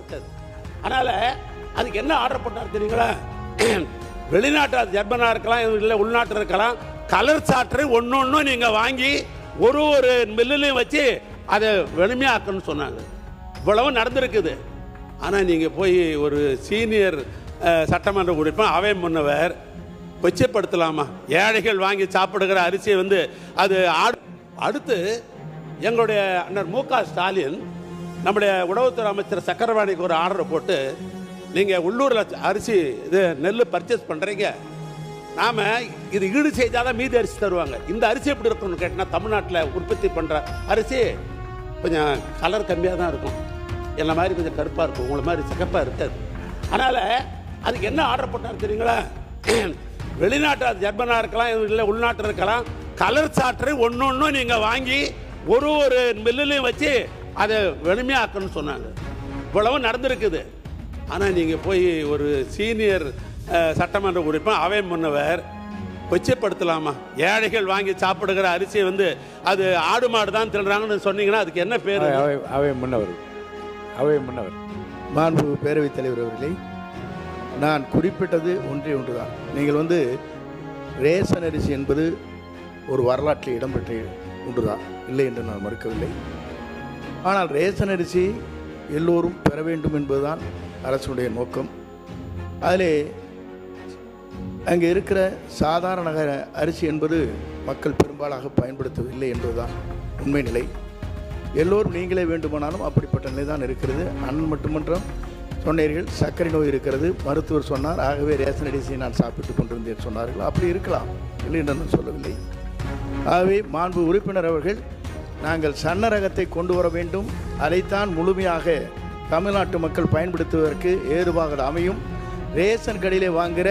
இருக்காது. அதனால் அதுக்கு என்ன ஆர்டர் பண்ணார் தெரியுங்களா? வெளிநாட்டு ஜெர்மனாக இருக்கலாம், இல்லை உள்நாட்டில் இருக்கலாம், கலர் சாற்று ஒன்று நீங்கள் வாங்கி ஒரு மில்லுலையும் வச்சு அதை வெளுமையாக்கணும்னு சொன்னாங்க. இவ்வளவு நடந்திருக்குது. ஆனால் நீங்கள் போய் ஒரு சீனியர் சட்டமன்ற உறுப்பினர் அவை முன்னவர் கொச்சைப்படுத்தலாமா? ஏழைகள் வாங்கி சாப்பிடுகிற அரிசியை அது அடுத்து எங்களுடைய அண்ணர் மு.க. ஸ்டாலின் நம்முடைய உணவுத்துறை அமைச்சர் சக்கரவாணிக்கு ஒரு ஆர்டரை போட்டு, நீங்கள் உள்ளூரில் அரிசி நெல் பர்ச்சேஸ் பண்ணுறீங்க, நாம் இது ஈடு செய்தால் தான் மீதி அரிசி தருவாங்க. இந்த அரிசி எப்படி இருக்கும்னு கேட்டால், தமிழ்நாட்டில் உற்பத்தி பண்ணுற அரிசி கொஞ்சம் கலர் கம்மியாக தான் இருக்கும், என்ன மாதிரி கொஞ்சம் கருப்பாக இருக்கும், உங்களை மாதிரி சிகப்பாக இருக்காது. அதனால் அதுக்கு என்ன ஆர்டர் பண்ணார் தெரியுங்களா? வெளிநாட்டு ஜெர்மனாக இருக்கலாம், இல்லை உள்நாட்டில் இருக்கலாம், கலர் சாற்று ஒன்று நீங்கள் வாங்கி ஒரு மில்லுலையும் வச்சு அதை வெளுமையாக்கணும்னு சொன்னாங்க. இவ்வளவு நடந்திருக்குது. ஆனால் நீங்கள் போய் ஒரு சீனியர் சட்டமன்ற உறுப்பினர் அவை முன்னவர் கொச்சைப்படுத்தலாமா? ஏழைகள் வாங்கி சாப்பிடுகிற அரிசியை அது ஆடு மாடு தான் தின்றாங்கன்னு சொன்னீங்கன்னா அதுக்கு என்ன பேர்? அவை முன்னவர் மாண்பு பேரவைத் தலைவர் அவர்களே, நான் குறிப்பிட்டது ஒன்றுதான். நீங்கள் ரேஷன் அரிசி என்பது ஒரு வரலாற்றில் இடம்பெற்ற ஒன்றுதான், இல்லை என்று நான் மறுக்கவில்லை. ஆனால் ரேஷன் அரிசி எல்லோரும் பெற வேண்டும் என்பதுதான் அரசுடைய நோக்கம். அதிலே அங்கே இருக்கிற சாதாரண அரிசி என்பது மக்கள் பெரும்பாலாக பயன்படுத்தவில்லை என்பதுதான் உண்மை நிலை. எல்லோரும் நீங்களே வேண்டுமானாலும் அப்படிப்பட்ட நிலை தான் இருக்கிறது. அண்ணன் மட்டுமன்றம் சொன்னீர்கள், சர்க்கரை நோய் இருக்கிறது, மருத்துவர் சொன்னார், ஆகவே ரேஷன் அரிசியை நான் சாப்பிட்டு கொண்டிருந்தேன் சொன்னார்கள். அப்படி இருக்கலாம், இல்லை என்று நான் சொல்லவில்லை. ஆகவே மாண்பு உறுப்பினர் அவர்கள், நாங்கள் சன்ன ரகத்தை கொண்டு வர வேண்டும், அதைத்தான் முழுமையாக தமிழ்நாட்டு மக்கள் பயன்படுத்துவதற்கு ஏதுவாக அமையும். ரேஷன் கடையிலே வாங்குகிற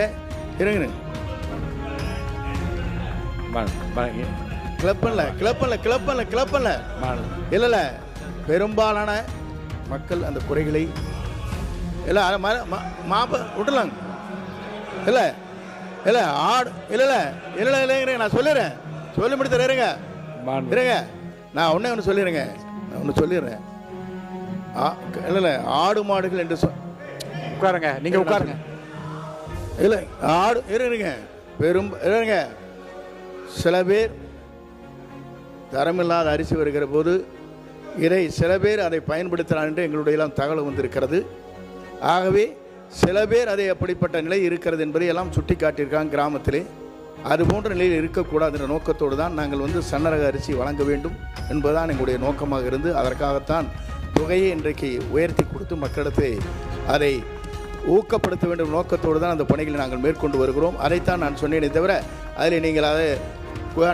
இல்ல பெரும்பாலான மக்கள் அந்த குறைகளை விடலாங்க. இல்ல இல்ல ஆடு இல்ல நான் சொல்லிடுறேன், சொல்லி முடித்து இருங்க. நான் ஒன்று சொல்லிடுறேன். இல்ல ஆடு மாடுகள் என்று உட்காருங்க, நீங்க உட்காருங்க. இல்லை ஆடு இருங்க இருங்க. சில பேர் தரமில்லாத அரிசி வருகிற போது சில பேர் அதை பயன்படுத்தினார் என்று எங்களுடைய எல்லாம் தகவல் வந்திருக்கிறது. ஆகவே சில பேர் அதை அப்படிப்பட்ட நிலை இருக்கிறது என்பதை எல்லாம் சுட்டி காட்டியிருக்காங்க கிராமத்திலே. அது போன்ற நிலையில் இருக்கக்கூடாது என்ற நோக்கத்தோடு தான் நாங்கள் சன்னரக அரிசி வழங்க வேண்டும் என்பதுதான் எங்களுடைய நோக்கமாக இருந்து, அதற்காகத்தான் தொகையை இன்றைக்கு உயர்த்தி கொடுத்து மக்களிடத்தை அதை ஊக்கப்படுத்த வேண்டும் நோக்கத்தோடு தான் அந்த பணிகளை நாங்கள் மேற்கொண்டு வருகிறோம். அதைத்தான் நான் சொன்னேனே தவிர அதில் நீங்கள் அதை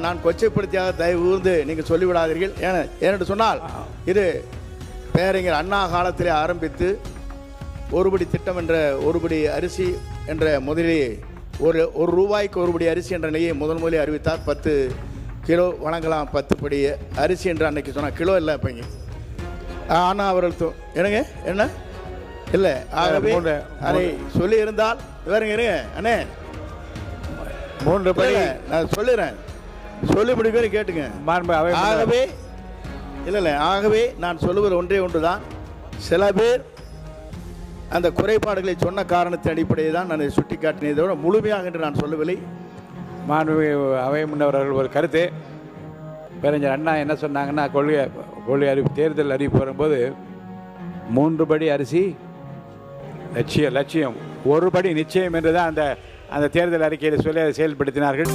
நான் கொச்சைப்படுத்தியாக தயவு கூர்ந்து நீங்கள் சொல்லிவிடாதீர்கள். ஏனென்று சொன்னால் இது பேரறிஞர் அண்ணா காலத்திலே ஆரம்பித்து ஒருபடி திட்டம் என்ற ஒருபடி அரிசி என்ற முதலிலே ஒரு ரூபாய்க்கு ஒருபடி அரிசி என்ற நிலையை முதலில் அறிவித்தார். 10 கிலோ வழங்கலாம், 10 படி அரிசி என்று அன்னைக்கு சொன்னால், கிலோ இல்லை இப்போங்க. ஆனால் அவர்கள் என்னங்க என்ன இல்லை, ஆகவே அதை சொல்லி இருந்தால் வேறுங்க இருங்க அண்ணே 3 படி நான் சொல்லிடுறேன், சொல்லி முடிக்கிறேன் கேட்டுங்க. ஆகவே இல்லை ஆகவே நான் சொல்லுவது ஒன்று தான். சில பேர் அந்த குறைபாடுகளை சொன்ன காரணத்தின் அடிப்படையை தான் நான் சுட்டி காட்டினதை விட முழுமையாக என்று நான் சொல்லவில்லை. மாண்புமிகு அவை முன்னவர்கள் ஒரு கருத்து, பேரறிஞர் அண்ணா என்ன சொன்னாங்கன்னா, கொள்கை அறிவிப்பு தேர்தல் அறிவிப்பு வரும்போது 3 படி அரிசி லட்சியம், 1 படி நிச்சயம் என்றுதான் அந்த தேர்தல் அறிக்கையில் சொல்லி அதை செயல்படுத்தினார்கள்.